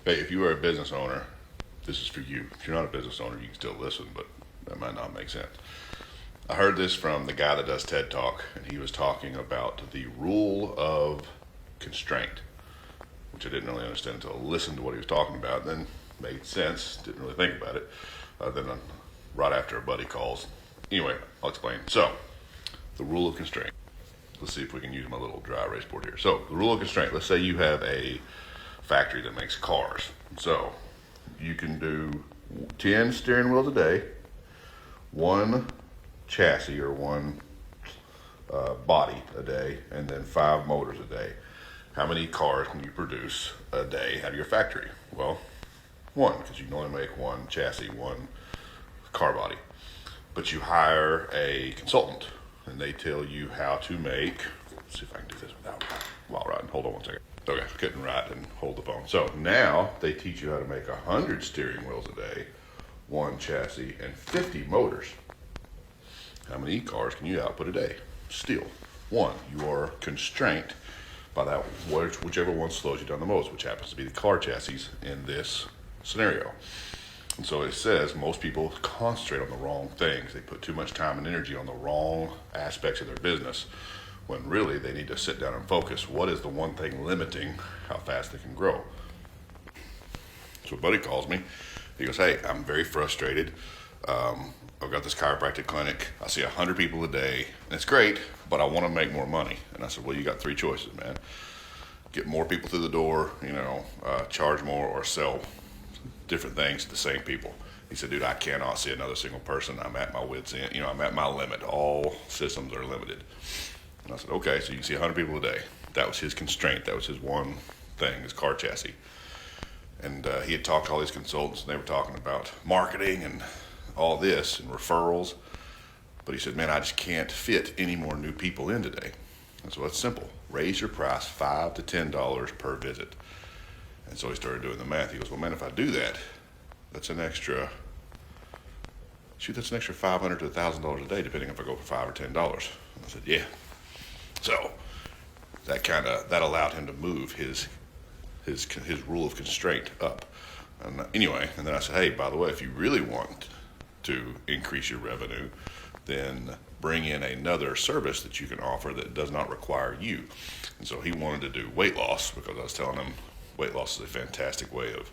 Hey, if you are a business owner, this is for you. If you're not a business owner, you can still listen, but that might not make sense. I heard this from the guy that does TED Talk, and he was talking about the rule of constraint, which I didn't really understand until I listened to what he was talking about. Then made sense. Didn't really think about it. Then right after a buddy calls. Anyway, I'll explain. So, the rule of constraint. Let's see if we can use my little dry erase board here. So, the rule of constraint. Let's say you have a factory that makes cars. So, you can do 10 steering wheels a day, one chassis or one body a day, and then 5 motors a day. How many cars can you produce a day out of your factory? Well, one, because you can only make one chassis, one car body. But you hire a consultant, and they tell you how to make. Let's see if I can do this without while riding. Hold on one second. Okay, I couldn't write and hold the phone. So now they teach you how to make 100 steering wheels a day, one chassis, and 50 motors. How many cars can you output a day? Still, one. You are constrained by that, whichever one slows you down the most, which happens to be the car chassis in this scenario. And so it says most people concentrate on the wrong things. They put too much time and energy on the wrong aspects of their business, when really they need to sit down and focus. What is the one thing limiting how fast they can grow? So a buddy calls me. He goes, hey, I'm very frustrated. I've got this chiropractic clinic. I see 100 people a day, and it's great, but I want to make more money. And I said, well, you got 3 choices, man. Get more people through the door, charge more, or sell different things to the same people. He said, dude, I cannot see another single person. I'm at my wit's end. I'm at my limit. All systems are limited. And I said, okay, so you can see 100 people a day. That was his constraint. That was his one thing, his car chassis. And he had talked to all these consultants, and they were talking about marketing and all this and referrals. But he said, man, I just can't fit any more new people in today. And so it's simple. Raise your price $5 to $10 per visit. And so he started doing the math. He goes, well, man, if I do that, that's an extra $500 to $1,000 a day, depending if I go for $5 or $10. And I said, yeah. So that allowed him to move his rule of constraint up. And anyway, and then I said, hey, by the way, if you really want to increase your revenue, then bring in another service that you can offer that does not require you. And so he wanted to do weight loss, because I was telling him weight loss is a fantastic way of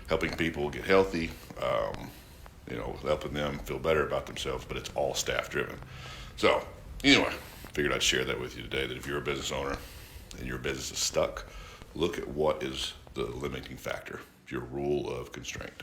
helping people get healthy, helping them feel better about themselves, but it's all staff driven. So anyway, figured I'd share that with you today, that if you're a business owner and your business is stuck, look at what is the limiting factor, your rule of constraint.